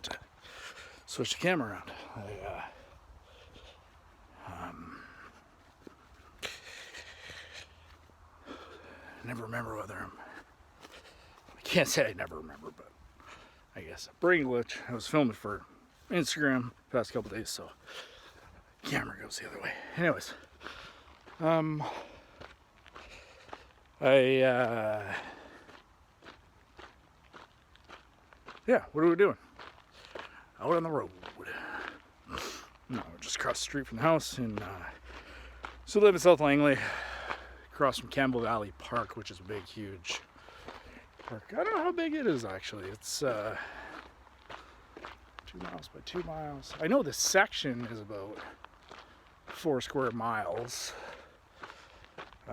forgot to switch the camera around. I never remember whether I can't say I never remember, but I guess a brain glitch. I was filming for Instagram the past couple days, so camera goes the other way. Anyways, yeah, what are we doing? Out on the road. No, just across the street from the house, and so we live in South Langley, across from Campbell Valley Park, which is a big, huge park. I don't know how big it is actually. It's 2 miles by 2 miles. I know this section is about 4 square miles. I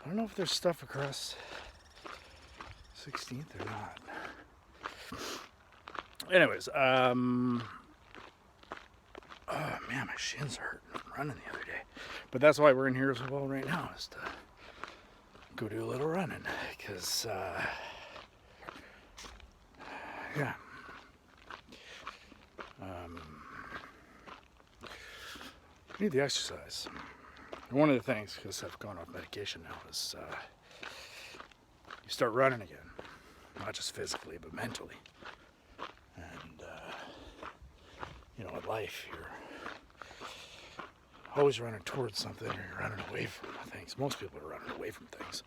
don't know if there's stuff across 16th or not. Anyways, oh man, my shins hurt from running the other day. But that's why we're in here as well right now, is to go do a little running. Because, yeah. I need the exercise. And one of the things, because I've gone off medication now, is you start running again. Not just physically, but mentally. And, you know, in life, you're always running towards something, or you're running away from things. Most people are running away from things,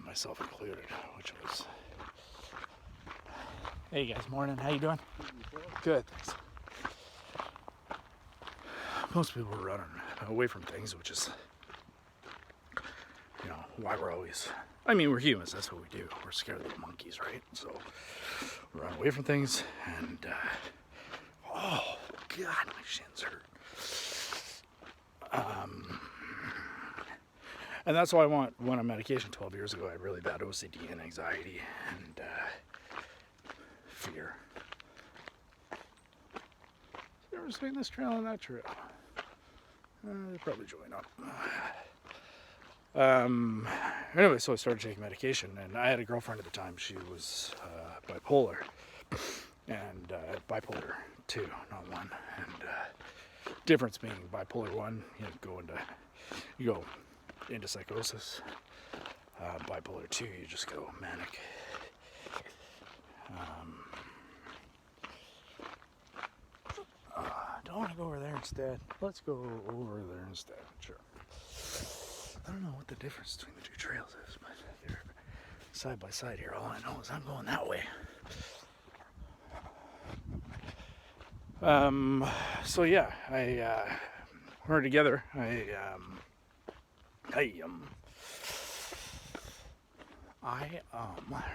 myself included, which was... Hey guys, morning, how you doing? Good, thanks. Most people are running away from things, which is, you know, why we're always... I mean, we're humans, that's what we do. We're scared of the monkeys, right? So, we run away from things, and, oh, God, my shins hurt. And that's why I went on medication 12 years ago. I had really bad OCD and anxiety and fear. You ever seen this trail and that trail? They'll probably join up. Anyway, so I started taking medication, and I had a girlfriend at the time. She was bipolar, and bipolar 2, not 1. And difference being bipolar 1, you go into psychosis. Bipolar 2, you just go manic. Don't want to go over there instead. Let's go over there instead. Sure. I don't know what the difference between the two trails is, but they're side by side here. All I know is I'm going that way. So yeah, we're together. I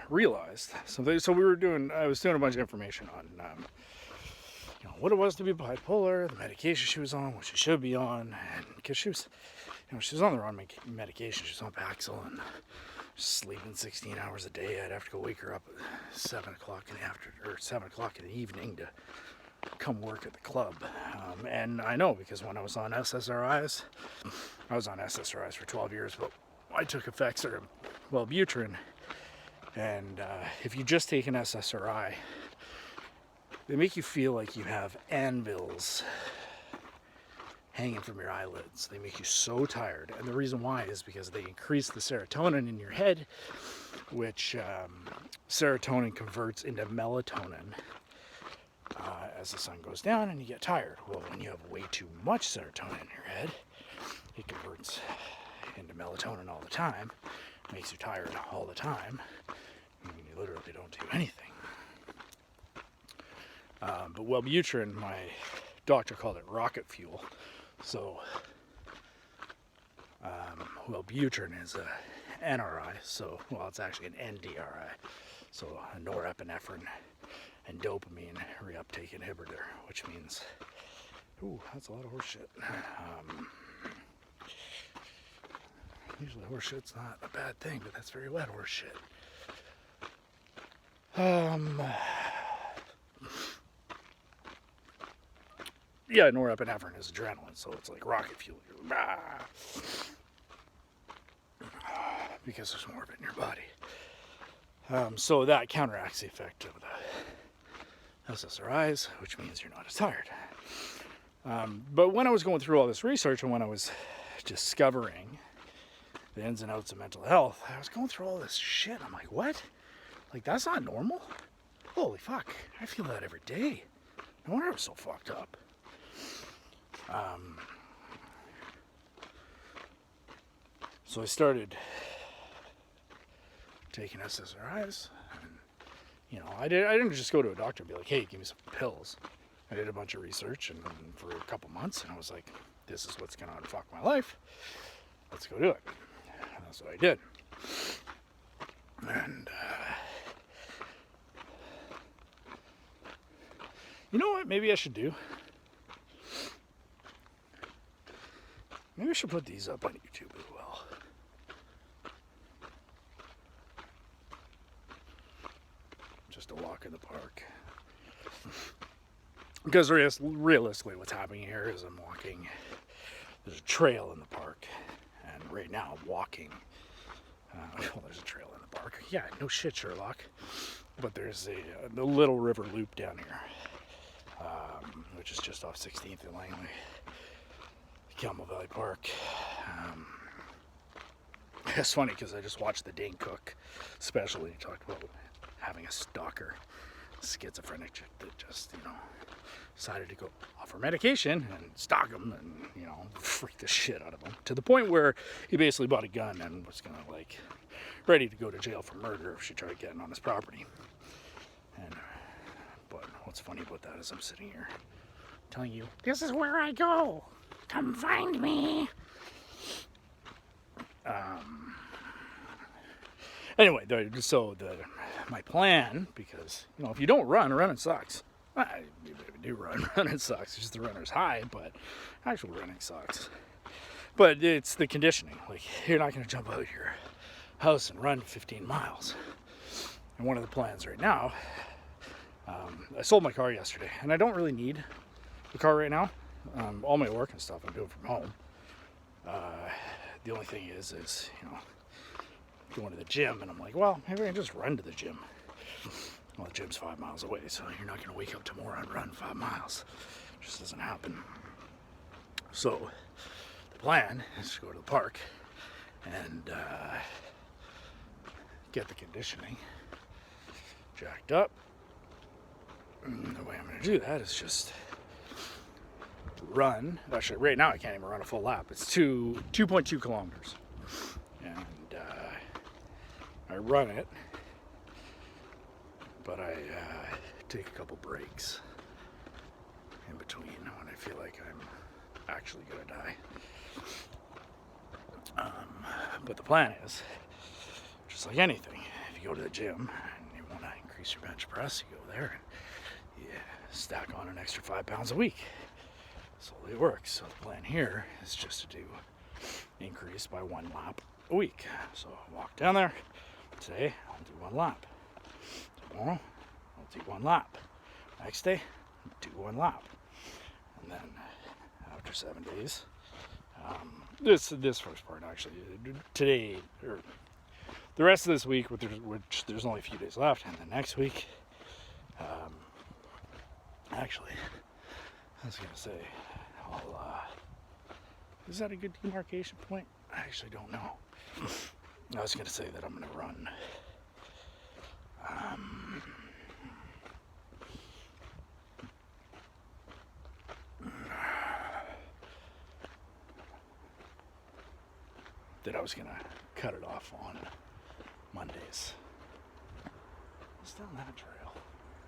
realized something. So I was doing a bunch of information on, you know, what it was to be bipolar, the medication she was on, what she should be on, and because she was on the wrong medication. She was on Paxil and sleeping 16 hours a day. I'd have to go wake her up at 7 o'clock in the evening to come work at the club. And I know, because when I was on SSRIs, I was on SSRIs for 12 years, but I took Effexor and Wellbutrin, and if you just take an SSRI, they make you feel like you have anvils hanging from your eyelids. They make you so tired, and the reason why is because they increase the serotonin in your head, which serotonin converts into melatonin as the sun goes down and you get tired. Well, when you have way too much serotonin in your head, it converts into melatonin all the time, makes you tired all the time, and you literally don't do anything. But Wellbutrin, my doctor called it rocket fuel. So Wellbutrin is a NRI, it's actually an NDRI, so a norepinephrine and dopamine reuptake inhibitor, which means, ooh, that's a lot of horse shit. Usually horse shit's not a bad thing, but that's very wet horse shit. Yeah, norepinephrine is adrenaline, so it's like rocket fuel. Because there's more of it in your body. So that counteracts the effect of the SSRIs, which means you're not as tired. But when I was going through all this research and when I was discovering the ins and outs of mental health, I was going through all this shit. I'm like, what? Like, that's not normal? Holy fuck, I feel that every day. No wonder I was so fucked up. So I started taking SSRIs. And, you know, I didn't just go to a doctor and be like, hey, give me some pills. I did a bunch of research and for a couple months, and I was like, this is what's going to unfuck my life. Let's go do it. And that's what I did. And, you know what maybe I should do? Maybe I should put these up on YouTube as well. Just a walk in the park. Because realistically what's happening here is I'm walking, there's a trail in the park, and right now I'm walking, well, there's a trail in the park, yeah, no shit Sherlock, but there's the little river loop down here, which is just off 16th and Langley, Campbell Valley Park. It's funny because I just watched the Dane Cook special, and he talked about having a stalker schizophrenic chick that just, you know, decided to go offer medication and stalk him and, you know, freak the shit out of him to the point where he basically bought a gun and was gonna, like, ready to go to jail for murder if she tried getting on his property. And but what's funny about that is I'm sitting here telling you, this is where I go, come find me. Anyway, my plan, because, you know, if you don't run, running sucks. You do run, running sucks. It's just the runner's high, but actual running sucks. But it's the conditioning. Like, you're not going to jump out of your house and run 15 miles. And one of the plans right now, I sold my car yesterday, and I don't really need the car right now. All my work and stuff I'm doing from home. The only thing is, you know, going to the gym, and I'm like, well, maybe I can just run to the gym. Well, the gym's 5 miles away, so you're not going to wake up tomorrow and run 5 miles. It just doesn't happen. So the plan is to go to the park and get the conditioning jacked up. And the way I'm going to do that is just run. Actually, right now I can't even run a full lap. It's 2.2 kilometers. And I run it, but I take a couple breaks in between when I feel like I'm actually going to die. But the plan is, just like anything, if you go to the gym and you want to increase your bench press, you go there and you stack on an extra 5 pounds a week. Slowly it works. So the plan here is just to do increase by 1 lap a week. So I walk down there. Today I'll do 1 lap. Tomorrow I'll do 1 lap. Next day I'll do 1 lap. And then after 7 days, this first part actually, today, or the rest of this week, which there's only a few days left, and then next week, actually, I was going to say, is that a good demarcation point? I actually don't know. I was going to say that I'm going to run that I was going to cut it off on Mondays. It's down that trail.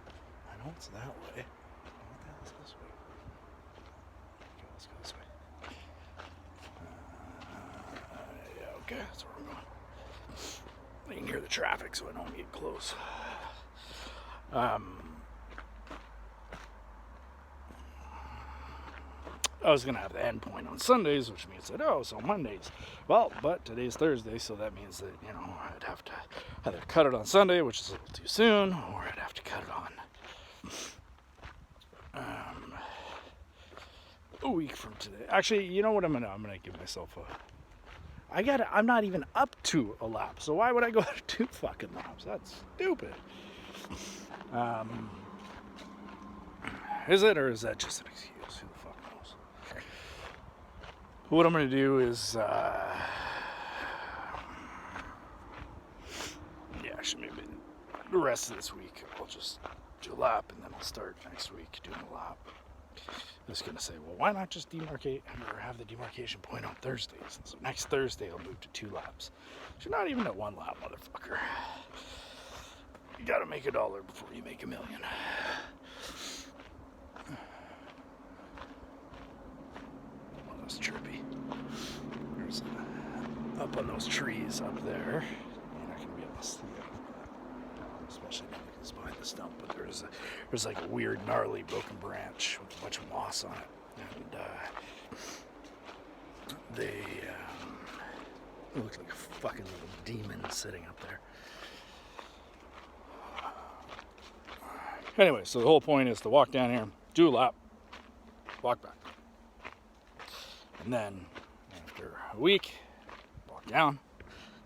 I know it's that way. What the hell is this way? Okay, let's go this way. Yeah, okay, that's where I'm going. I can hear the traffic, so I don't get close. I was going to have the end point on Sundays, which means that, so Mondays. Well, but today's Thursday, so that means that, you know, I'd have to either cut it on Sunday, which is a little too soon, or I'd have to cut it on a week from today. Actually, you know what I'm gonna give myself I'm not even up to a lap, so why would I go 2 fucking laps? That's stupid. Is it, or is that just an excuse? Who the fuck knows? What I'm gonna do is, actually maybe the rest of this week I'll just do a lap, and then I'll start next week doing a lap. I was gonna say, well, why not just demarcate or have the demarcation point on Thursdays? So next Thursday I'll move to 2 laps. So you're not even at 1 lap, motherfucker. You gotta make $1 before you make $1 million. Oh, that's trippy. There's up on those trees up there. You're not gonna be able to see it, especially if it's behind the stump. But there's like a weird, gnarly, broken branch with a bunch of moss on it, and it looks like a fucking little demon sitting up there. Anyway, so the whole point is to walk down here, do a lap, walk back. And then, after a week, walk down,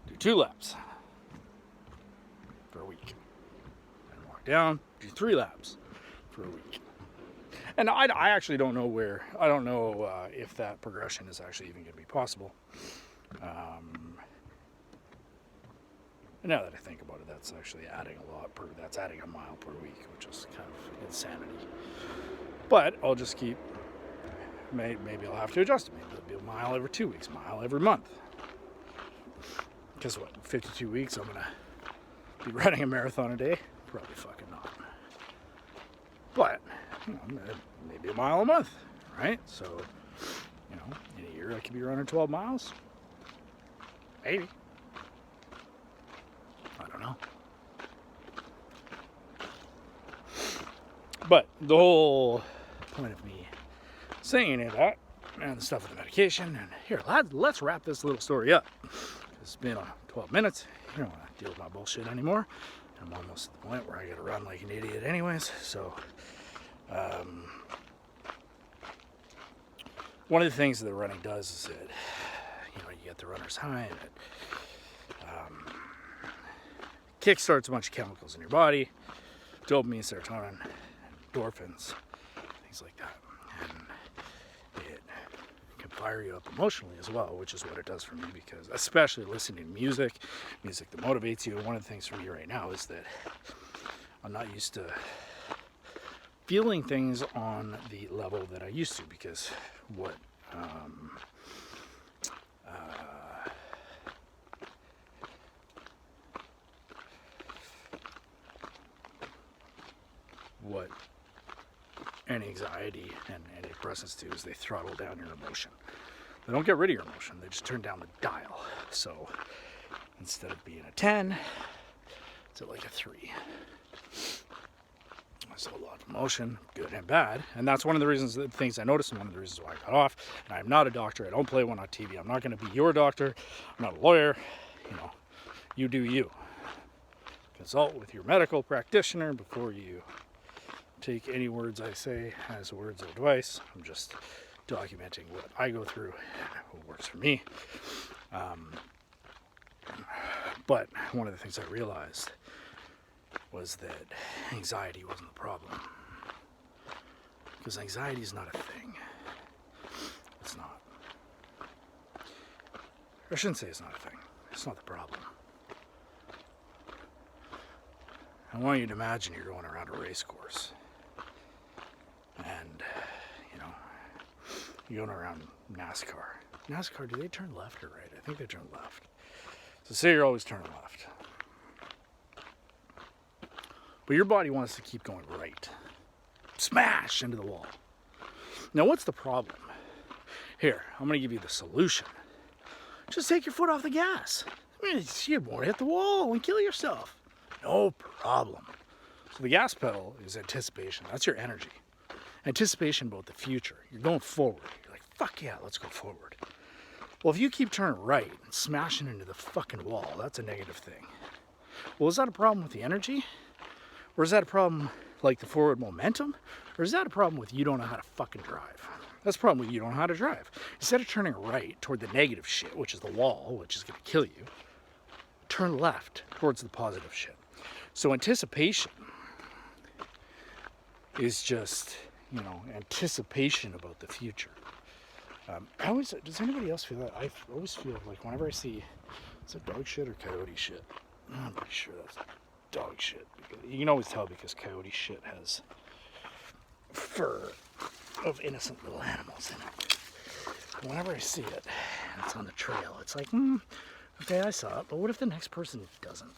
do 2 laps for a week. And walk down, do 3 laps for a week. And I actually don't know if that progression is actually even going to be possible. Now that I think about it, that's actually adding that's adding a mile per week, which is kind of insanity. But I'll just keep, maybe I'll have to adjust it. Maybe it'll be a mile every 2 weeks, a mile every month. Because 52 weeks I'm going to be running a marathon a day? Probably fucking not. But, maybe a mile a month, right? So, in a year I could be running 12 miles. Maybe. I don't know. But the whole point of me saying that, and the stuff with the medication, and here, let's wrap this little story up. It's been 12 minutes. You don't want to deal with my bullshit anymore. I'm almost at the point where I gotta run like an idiot anyways. So, one of the things that running does is that, you get the runner's high, and it kickstarts a bunch of chemicals in your body, dopamine, serotonin, endorphins, things like that. And it can fire you up emotionally as well, which is what it does for me, because especially listening to music that motivates you. One of the things for me right now is that I'm not used to feeling things on the level that I used to, because what anxiety and antidepressants do is they throttle down your emotion. They don't get rid of your emotion, they just turn down the dial. So instead of being a 10, it's at like a 3. So a lot of emotion, good and bad. And that's one of the things I noticed, and one of the reasons why I got off. And I'm not a doctor, I don't play one on TV. I'm not going to be your doctor, I'm not a lawyer. You do you. Consult with your medical practitioner before you take any words I say as words of advice. I'm just documenting what I go through and what works for me. But one of the things I realized was that anxiety wasn't the problem. Because anxiety is not a thing. It's not. I shouldn't say it's not a thing. It's not the problem. I want you to imagine you're going around a race course. And, you're going around NASCAR. NASCAR, do they turn left or right? I think they turn left. So say you're always turning left. But your body wants to keep going right. Smash into the wall. Now, what's the problem? Here, I'm going to give you the solution. Just take your foot off the gas. You won't hit the wall and kill yourself. No problem. So the gas pedal is anticipation. That's your energy. Anticipation about the future. You're going forward. You're like, fuck yeah, let's go forward. Well, if you keep turning right and smashing into the fucking wall, that's a negative thing. Well, is that a problem with the energy? Or is that a problem like the forward momentum? Or is that a problem with you don't know how to fucking drive? That's the problem with you don't know how to drive. Instead of turning right toward the negative shit, which is the wall, which is going to kill you, turn left towards the positive shit. So anticipation is just, anticipation about the future. Does anybody else feel that? I always feel like whenever I see, is it dog shit or coyote shit? I'm pretty sure that's dog shit. You can always tell because coyote shit has fur of innocent little animals in it. Whenever I see it, and it's on the trail, it's like, okay, I saw it, but what if the next person doesn't?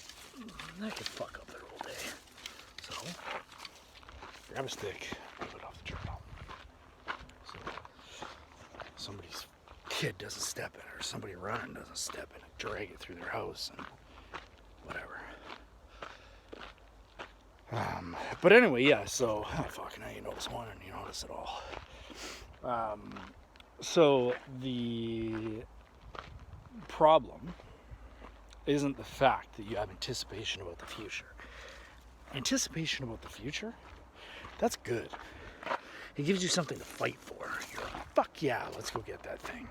That could fuck up their whole day. So, grab a stick, move it off the trail. So, somebody's kid doesn't step in it, or somebody running doesn't step in it, drag it through their house, and whatever. But anyway, yeah, so, now you notice one and you notice it all. So the problem isn't the fact that you have anticipation about the future. Anticipation about the future, that's good. It gives you something to fight for. You're like, fuck yeah, let's go get that thing.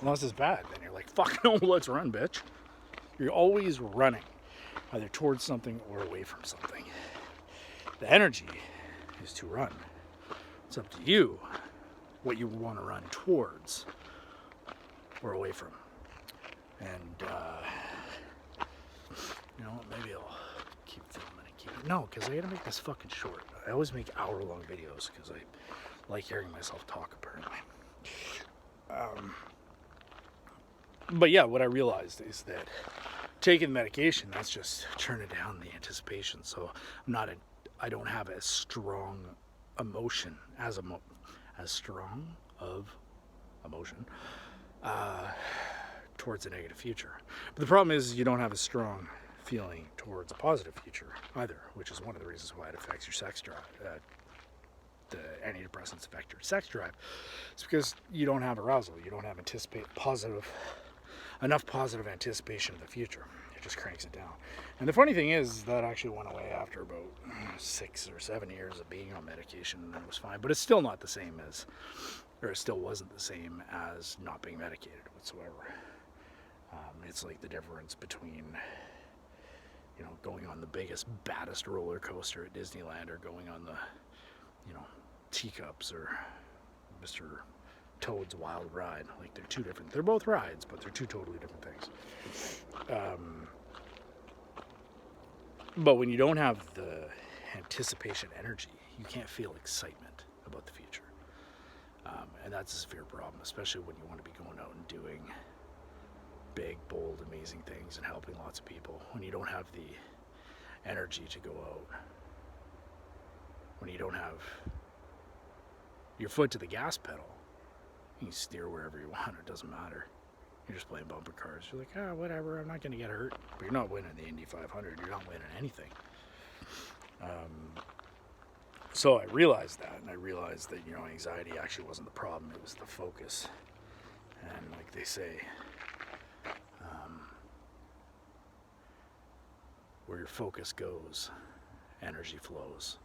Unless it's bad, then you're like, fuck no, let's run, bitch. You're always running, either towards something or away from something. The energy is to run. It's up to you what you want to run towards or away from. And, maybe I'll keep filming and keep it. No, because I gotta make this fucking short. I always make hour-long videos because I like hearing myself talk, apparently. But yeah, what I realized is that taking medication, that's just turning down the anticipation. So I don't have as strong emotion as strong of emotion towards a negative future. But the problem is you don't have a strong feeling towards a positive future either, which is one of the reasons why it affects your sex drive. The antidepressants affect your sex drive. It's because you don't have arousal. You don't have enough positive anticipation of the future. It just cranks it down. And the funny thing is that actually went away after about 6 or 7 years of being on medication, and then it was fine. But it's still not the same as, or it still wasn't the same as not being medicated whatsoever. It's like the difference between, going on the biggest, baddest roller coaster at Disneyland or going on the, Teacups or Mr. Toad's Wild Ride. Like, they're both rides, but they're two totally different things. But when you don't have the anticipation energy, you can't feel excitement about the future. And that's a severe problem, especially when you want to be going out and doing big, bold, amazing things and helping lots of people. When you don't have the energy to go out. When you don't have your foot to the gas pedal, you can steer wherever you want. It doesn't matter. You're just playing bumper cars. You're like, whatever, I'm not going to get hurt. But you're not winning the Indy 500. You're not winning anything. So I realized that, and I realized that, anxiety actually wasn't the problem. It was the focus. And like they say, where your focus goes, energy flows.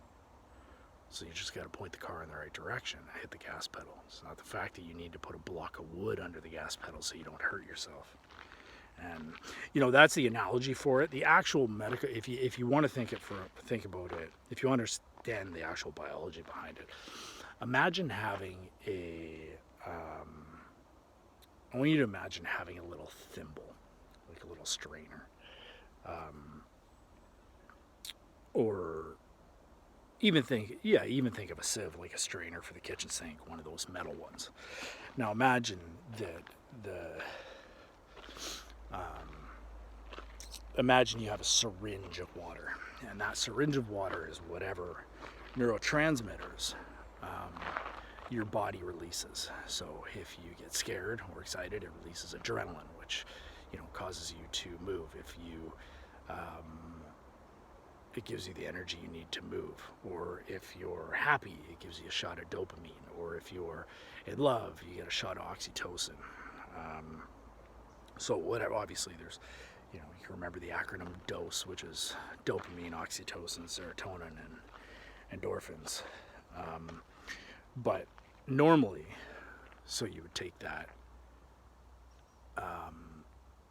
So you just got to point the car in the right direction and hit the gas pedal. It's not the fact that you need to put a block of wood under the gas pedal so you don't hurt yourself. And that's the analogy for it. The actual medical, if you want to think about it, if you understand the actual biology behind it, imagine having I want you to imagine having a little thimble, like a little strainer, or even think of a sieve, like a strainer for the kitchen sink, one of those metal ones. Now imagine that imagine you have a syringe of water, and that syringe of water is whatever neurotransmitters your body releases. So if you get scared or excited, it releases adrenaline, which causes you to move. If you it gives you the energy you need to move. Or if you're happy, it gives you a shot of dopamine. Or if you're in love, you get a shot of oxytocin. So whatever, obviously there's, you can remember the acronym DOSE, which is dopamine, oxytocin, serotonin, and endorphins. But normally, so you would take that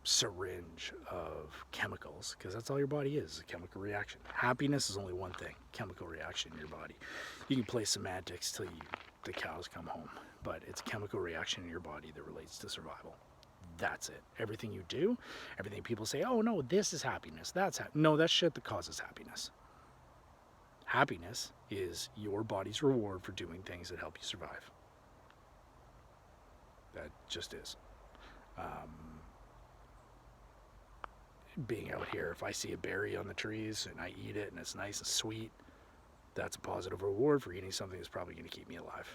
syringe of chemicals, because that's all your body is a chemical reaction. Happiness is only one thing, chemical reaction in your body. You can play semantics till the cows come home, but it's a chemical reaction in your body that relates to survival. That's it. Everything you do, everything people say, oh no, this is happiness, no, that's shit that causes happiness. Happiness is your body's reward for doing things that help you survive. That just is. Being out here, if I see a berry on the trees and I eat it and it's nice and sweet, that's a positive reward for eating something that's probably going to keep me alive.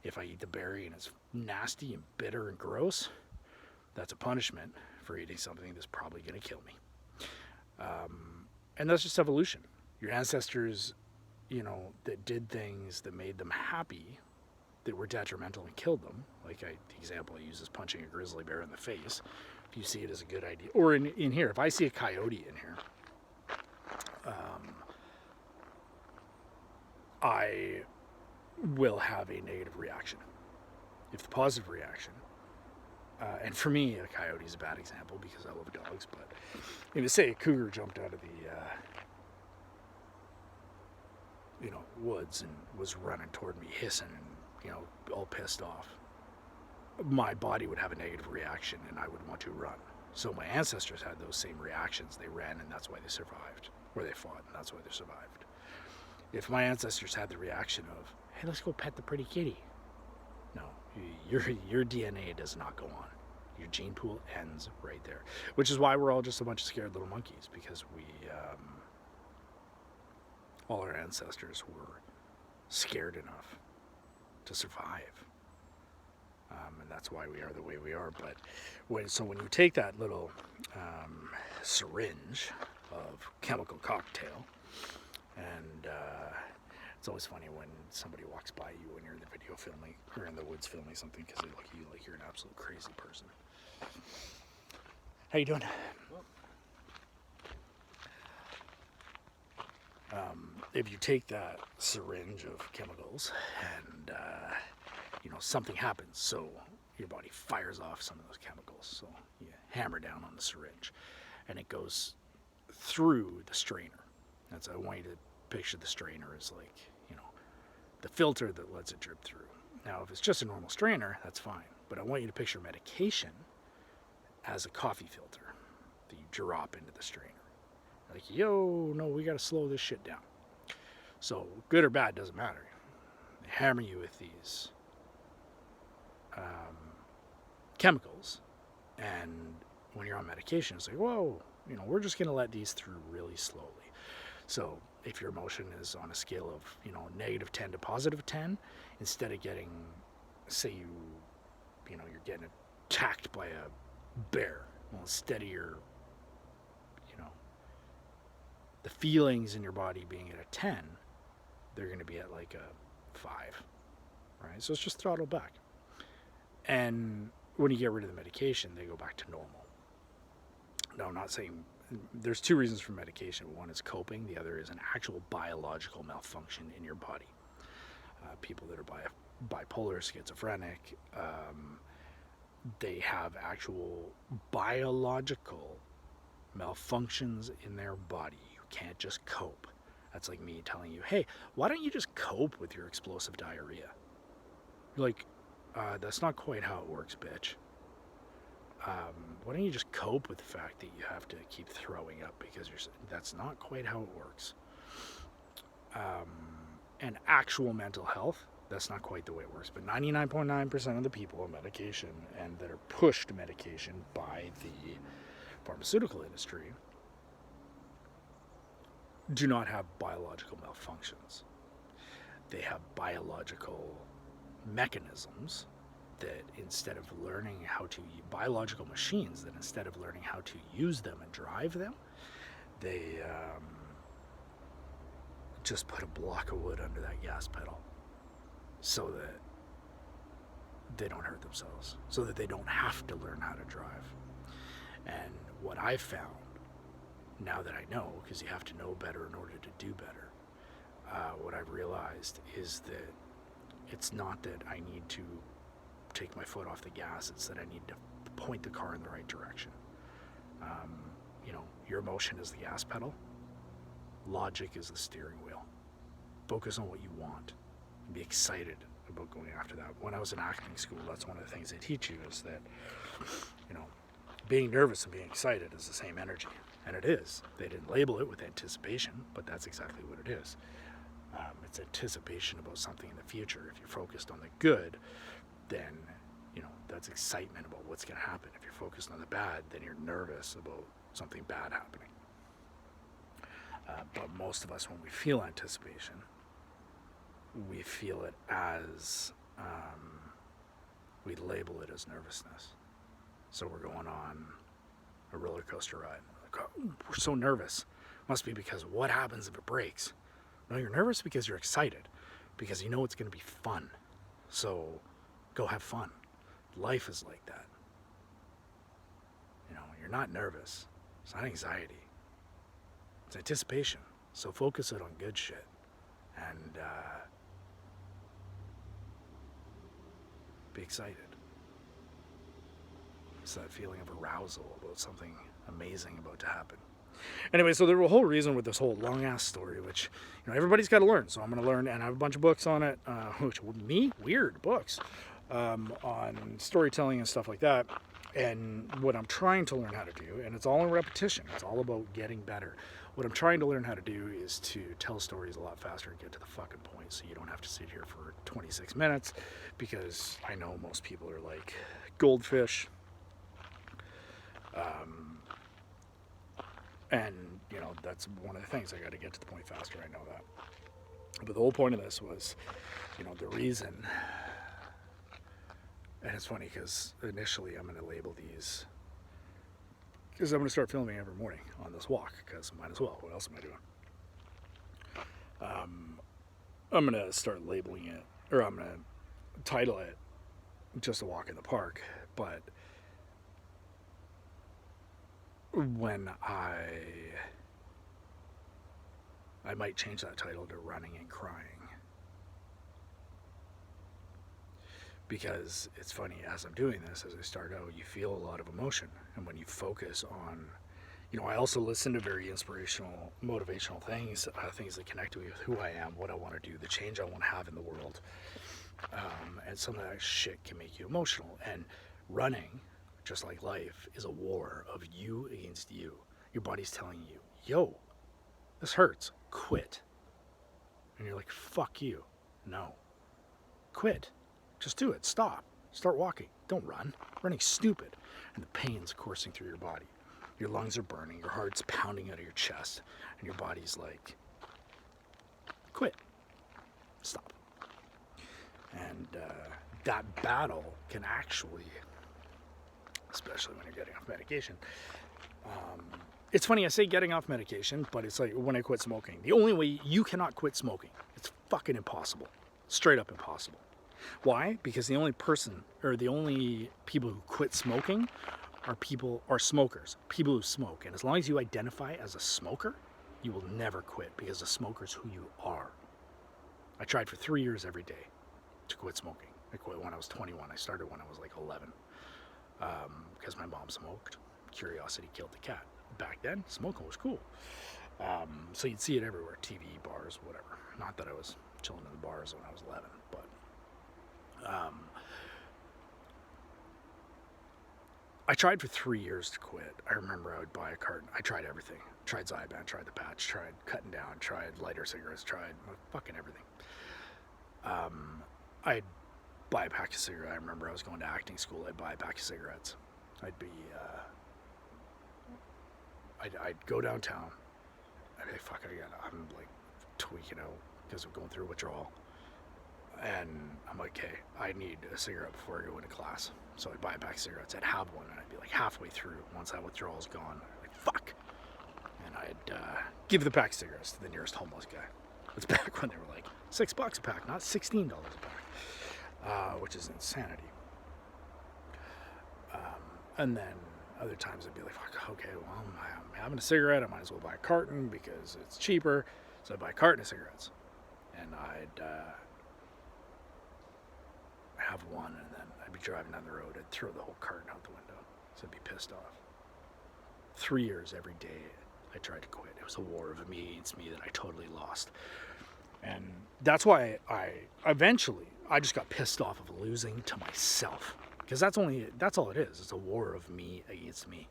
If I eat the berry and it's nasty and bitter and gross, that's a punishment for eating something that's probably going to kill me. And that's just evolution. Your ancestors, that did things that made them happy, that were detrimental and killed them. Like the example I use is punching a grizzly bear in the face. If you see it as a good idea, or in here, if I see a coyote in here, I will have a negative reaction. If the positive reaction, and for me, a coyote is a bad example because I love dogs, but if say a cougar jumped out of the woods and was running toward me hissing and all pissed off, my body would have a negative reaction and I would want to run. So my ancestors had those same reactions. They ran and that's why they survived, or they fought and that's why they survived. If my ancestors had the reaction of, hey, let's go pet the pretty kitty, no, your DNA does not go on. Your gene pool ends right there, which is why we're all just a bunch of scared little monkeys, because all our ancestors were scared enough to survive. And that's why we are the way we are. But when you take that little syringe of chemical cocktail, and it's always funny when somebody walks by you when you're in the video filming or in the woods filming something, because they look at you like you're an absolute crazy person. How you doing? If you take that syringe of chemicals and something happens, so your body fires off some of those chemicals, so you hammer down on the syringe and it goes through the strainer. I want you to picture the strainer as like the filter that lets it drip through. Now if it's just a normal strainer, that's fine, but I want you to picture medication as a coffee filter that you drop into the strainer. Like, no, we gotta slow this shit down. So good or bad doesn't matter. They hammer you with these chemicals, and when you're on medication, it's like, whoa, we're just gonna let these through really slowly. So if your emotion is on a scale of negative 10 to positive 10, instead of getting, say you're getting attacked by a bear, well, instead of the feelings in your body being at a 10, they're going to be at like a 5, right? So it's just throttled back. And when you get rid of the medication, they go back to normal. Now, I'm not saying, there's two reasons for medication. One is coping, the other is an actual biological malfunction in your body. People that are bipolar, schizophrenic, they have actual biological malfunctions in their body. You can't just cope. That's like me telling you, hey, why don't you just cope with your explosive diarrhea? You're like, that's not quite how it works, bitch. Why don't you just cope with the fact that you have to keep throwing up, because that's not quite how it works. And actual mental health, that's not quite the way it works. But 99.9% of the people on medication and that are pushed medication by the pharmaceutical industry do not have biological malfunctions. They have biological mechanisms that instead of learning how to biological machines that instead of learning how to use them and drive them, they just put a block of wood under that gas pedal so that they don't hurt themselves, so that they don't have to learn how to drive. And what I've found, now that I know, because you have to know better in order to do better, what I've realized is that it's not that I need to take my foot off the gas, it's that I need to point the car in the right direction. Your emotion is the gas pedal, logic is the steering wheel. Focus on what you want and be excited about going after that. When I was in acting school, that's one of the things they teach you, is that being nervous and being excited is the same energy, and it is. They didn't label it with anticipation, but that's exactly what it is. It's anticipation about something in the future. If you're focused on the good, then that's excitement about what's going to happen. If you're focused on the bad, then you're nervous about something bad happening. But most of us, when we feel anticipation, we feel it as, we label it as nervousness. So we're going on a roller coaster ride. Like, oh, we're so nervous. Must be because what happens if it breaks? No, you're nervous because you're excited, because you know it's going to be fun. So go have fun. Life is like that. You're not nervous. It's not anxiety. It's anticipation. So focus it on good shit. And be excited. It's that feeling of arousal about something amazing about to happen. Anyway, so there was a whole reason with this whole long-ass story, which, everybody's got to learn. So I'm going to learn, and I have a bunch of books on it, weird books, on storytelling and stuff like that. And what I'm trying to learn how to do, and it's all in repetition, it's all about getting better. What I'm trying to learn how to do is to tell stories a lot faster and get to the fucking point, so you don't have to sit here for 26 minutes, because I know most people are like goldfish. And, that's one of the things. I got to get to the point faster. I know that. But the whole point of this was, the reason. And it's funny because initially I'm going to label these, because I'm going to start filming every morning on this walk, because might as well. What else am I doing? I'm going to start labeling it, or I'm going to title it Just a Walk in the Park. But when I might change that title to Running and Crying. Because it's funny, as I'm doing this, as I start out, you feel a lot of emotion. And when you focus on, I also listen to very inspirational, motivational things, things that connect me with who I am, what I want to do, the change I want to have in the world. And some of that shit can make you emotional. And running, just like life, is a war of you against you. Your body's telling you, yo, this hurts, quit. And you're like, fuck you. No. Quit. Just do it. Stop. Start walking. Don't run. Running's stupid. And the pain's coursing through your body. Your lungs are burning. Your heart's pounding out of your chest. And your body's like, quit. Stop. And that battle can actually, especially when you're getting off medication, it's funny, I say getting off medication, but it's like when I quit smoking. The only way you cannot quit smoking, it's fucking impossible. Straight up impossible. Why? Because the only people who quit smoking are smokers. People who smoke. And as long as you identify as a smoker, you will never quit, because a smoker is who you are. I tried for 3 years every day to quit smoking. I quit when I was 21. I started when I was like 11. Because my mom smoked. Curiosity killed the cat. Back then, smoking was cool. So you'd see it everywhere. TV, bars, whatever. Not that I was chilling in the bars when I was 11, but I tried for 3 years to quit. I remember I would buy a carton. I tried everything. Tried Zyban, tried the patch, tried cutting down, tried lighter cigarettes, tried fucking everything. I'd buy a pack of cigarettes. I remember I was going to acting school. I'd buy a pack of cigarettes. I'd go downtown. I'd be like, I'm like tweaking out because I'm going through a withdrawal. And I'm like, okay, I need a cigarette before I go into class. So I'd buy a pack of cigarettes. I'd have one, and I'd be like halfway through once that withdrawal's gone. I'd be like, fuck. And I'd give the pack of cigarettes to the nearest homeless guy. It's back when they were like $6 a pack, not $16 a pack, which is insanity. And then other times I'd be like, fuck, okay, well, I'm having a cigarette. I might as well buy a carton because it's cheaper. So I'd buy a carton of cigarettes. And I'd have one, and then I'd be driving down the road, I'd throw the whole carton out the window, so I'd be pissed off. 3 years every day I tried to quit. It was a war of me against me that I totally lost. And that's why I eventually, I just got pissed off of losing to myself. Because that's all it is. It's a war of me against me.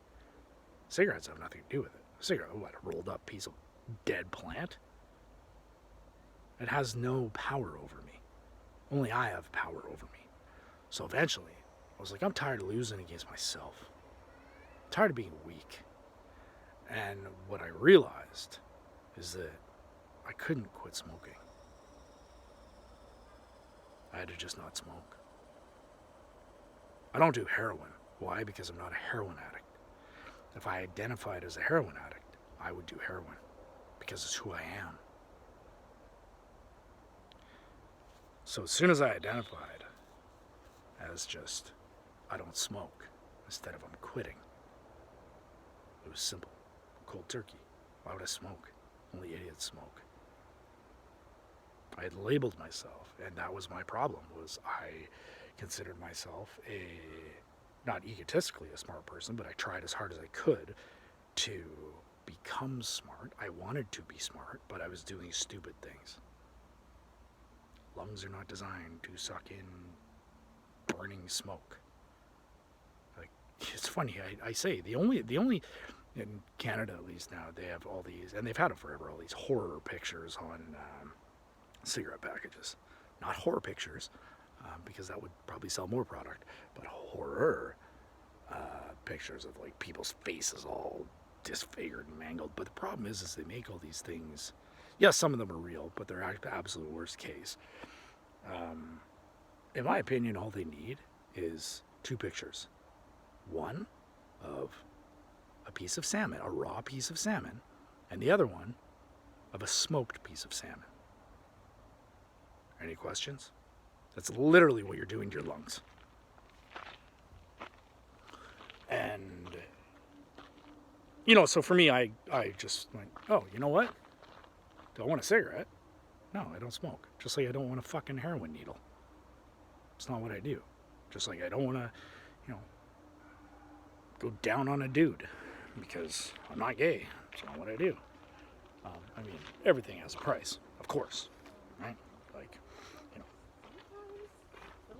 Cigarettes have nothing to do with it. A cigarette, what, a rolled up piece of dead plant? It has no power over me. Only I have power over me. So eventually, I was like, I'm tired of losing against myself. I'm tired of being weak. And what I realized is that I couldn't quit smoking. I had to just not smoke. I don't do heroin. Why? Because I'm not a heroin addict. If I identified as a heroin addict, I would do heroin because it's who I am. So as soon as I identified as just, I don't smoke, instead of I'm quitting, it was simple. Cold turkey. Why would I smoke? Only idiots smoke. I had labeled myself, and that was my problem, was I considered myself not egotistically a smart person, but I tried as hard as I could to become smart. I wanted to be smart, but I was doing stupid things. Lungs are not designed to suck in burning smoke. Like, it's funny, I say, the only, in Canada at least now, they have all these, and they've had it forever, all these horror pictures on cigarette packages. Not horror pictures, because that would probably sell more product, but horror pictures of like people's faces all disfigured and mangled. But the problem is they make all these things. Yes, some of them are real, but they're absolute worst case. In my opinion, all they need is 2 pictures. One of a piece of salmon, a raw piece of salmon, and the other one of a smoked piece of salmon. Any questions? That's literally what you're doing to your lungs. And, so for me, I just went, oh, you know what? Do I want a cigarette? No, I don't smoke. Just like I don't want a fucking heroin needle. It's not what I do. Just like I don't want to, go down on a dude because I'm not gay. It's not what I do. Everything has a price, of course, right? Like,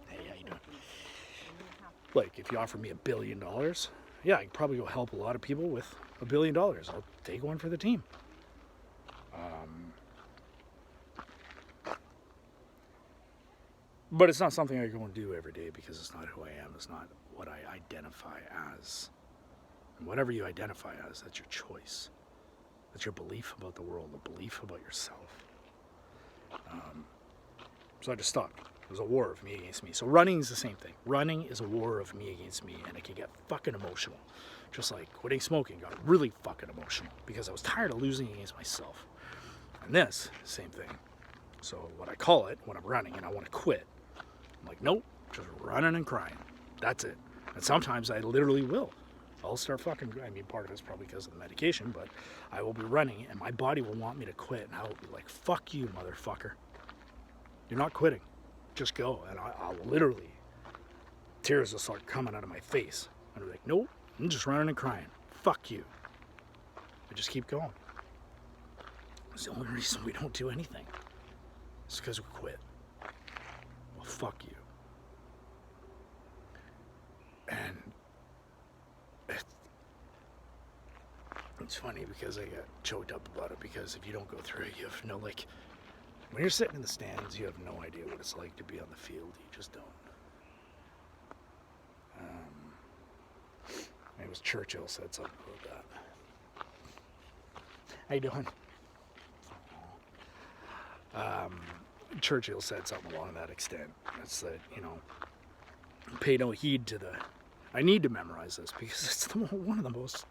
hey, how you doing? Like, if you offer me $1 billion, yeah, I could probably go help a lot of people with $1 billion. I'll take one for the team. But it's not something I go and do every day because it's not who I am. It's not what I identify as. And whatever you identify as, that's your choice. That's your belief about the world, a belief about yourself. So I just stopped. It was a war of me against me. So running is the same thing. Running is a war of me against me, and it can get fucking emotional. Just like quitting smoking got really fucking emotional because I was tired of losing against myself. And this, same thing. So what I call it when I'm running and I want to quit, I'm like, nope, just running and crying. That's it. And sometimes I literally will. I'll start fucking, part of it's probably because of the medication, but I will be running and my body will want me to quit. And I will be like, fuck you, motherfucker. You're not quitting. Just go. And I'll literally, tears will start coming out of my face. And I'm like, nope, I'm just running and crying. Fuck you. I just keep going. It's the only reason we don't do anything. It's because we quit. Well, fuck you. And it's funny because I got choked up about it because if you don't go through it, you have no, when you're sitting in the stands, you have no idea what it's like to be on the field. You just don't. It was Churchill said something about that. How you doing? Churchill said something along that extent. It's that, pay no heed to the... I need to memorize this because it's one of the most...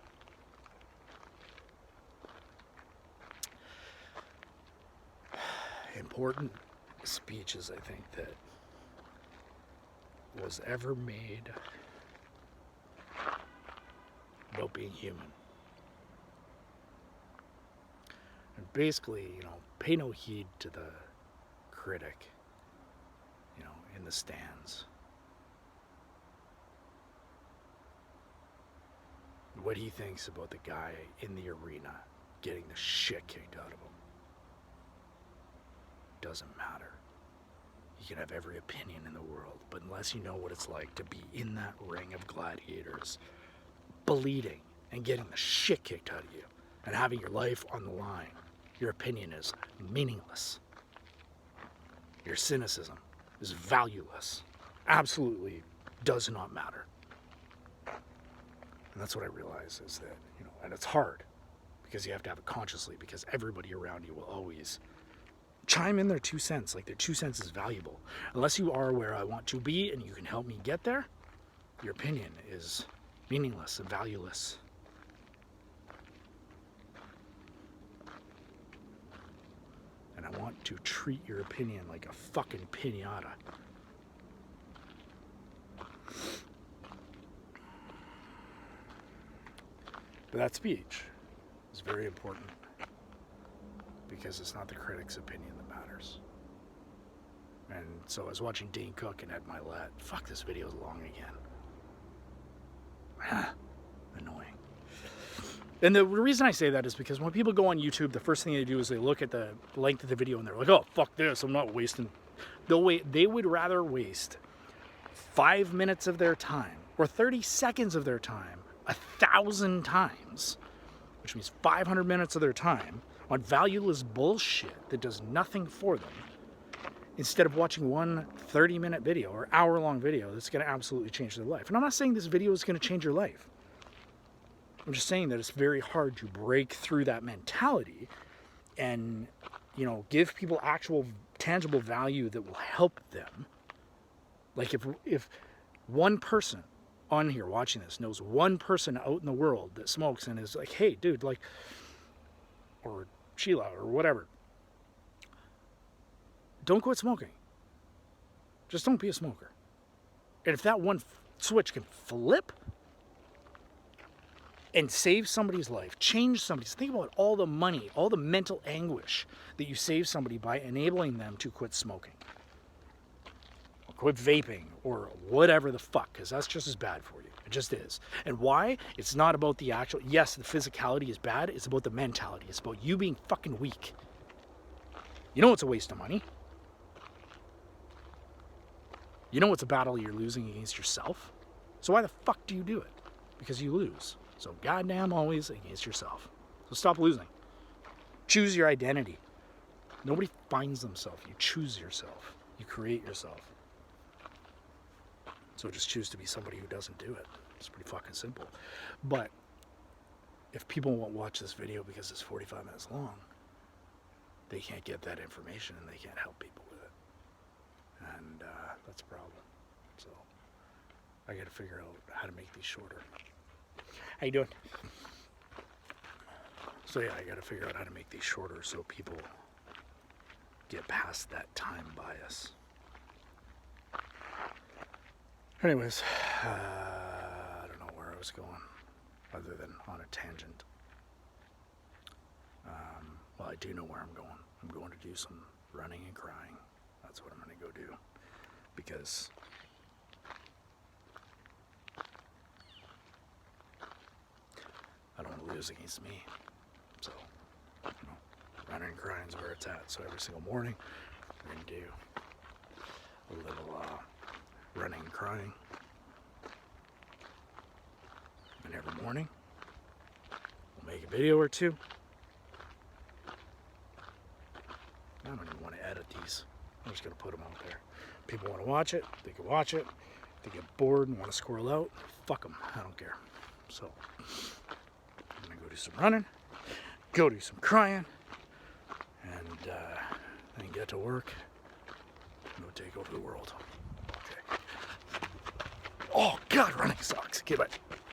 important speeches, I think, that was ever made about being human. And basically, pay no heed to the critic, in the stands. what he thinks about the guy in the arena getting the shit kicked out of him. Doesn't matter. You can have every opinion in the world, but unless you know what it's like to be in that ring of gladiators, bleeding and getting the shit kicked out of you, and having your life on the line, your opinion is meaningless. Your cynicism is valueless. Absolutely does not matter. And that's what I realize is that, and it's hard because you have to have it consciously, because everybody around you will always chime in their 2 cents. Like, their 2 cents is valuable. Unless you are where I want to be and you can help me get there, your opinion is meaningless and valueless. And I want to treat your opinion like a fucking piñata. But that speech is very important, because it's not the critic's opinion that matters. And so I was watching Dane Cook and Ed Milet. Fuck, this video is long again. Annoying. And the reason I say that is because when people go on YouTube, the first thing they do is they look at the length of the video and they're like, oh, fuck this, I'm not wasting. They would rather waste 5 minutes of their time or 30 seconds of their time 1,000 times, which means 500 minutes of their time, on valueless bullshit that does nothing for them, instead of watching one 30-minute video or hour-long video that's going to absolutely change their life. And I'm not saying this video is going to change your life. I'm just saying that it's very hard to break through that mentality and, give people actual tangible value that will help them. Like, if one person on here watching this knows one person out in the world that smokes and is like, hey, dude, like, or Sheila or whatever, don't quit smoking. Just don't be a smoker. And if that one switch can flip and save somebody's life, change somebody's, think about all the money, all the mental anguish that you save somebody by enabling them to quit smoking, or quit vaping, or whatever the fuck, because that's just as bad for you. It just is. And why? It's not about the actual, yes, the physicality is bad, it's about the mentality. It's about you being fucking weak. You know it's a waste of money. You know it's a battle you're losing against yourself. So why the fuck do you do it? Because you lose. So goddamn always against yourself. So stop losing. Choose your identity. Nobody finds themselves. You choose yourself. You create yourself. So just choose to be somebody who doesn't do it. It's pretty fucking simple. But if people won't watch this video because it's 45 minutes long, they can't get that information and they can't help people with it. And that's a problem. So I got to figure out how to make these shorter. How you doing? So yeah, I got to figure out how to make these shorter so people get past that time bias. Anyways, I don't know where I was going other than on a tangent. Well, I do know where I'm going. I'm going to do some running and crying. That's what I'm going to go do. Because I don't want to lose against me. So, running and crying is where it's at. So every single morning, we're going to do a little running and crying. And every morning, we'll make a video or two. I don't even want to edit these. I'm just going to put them out there. People want to watch it, they can watch it. If they get bored and want to squirrel out, fuck them. I don't care. So, I'm going to go do some running, go do some crying, and then get to work and go take over the world. Okay. Oh, God, running sucks. Okay, bye.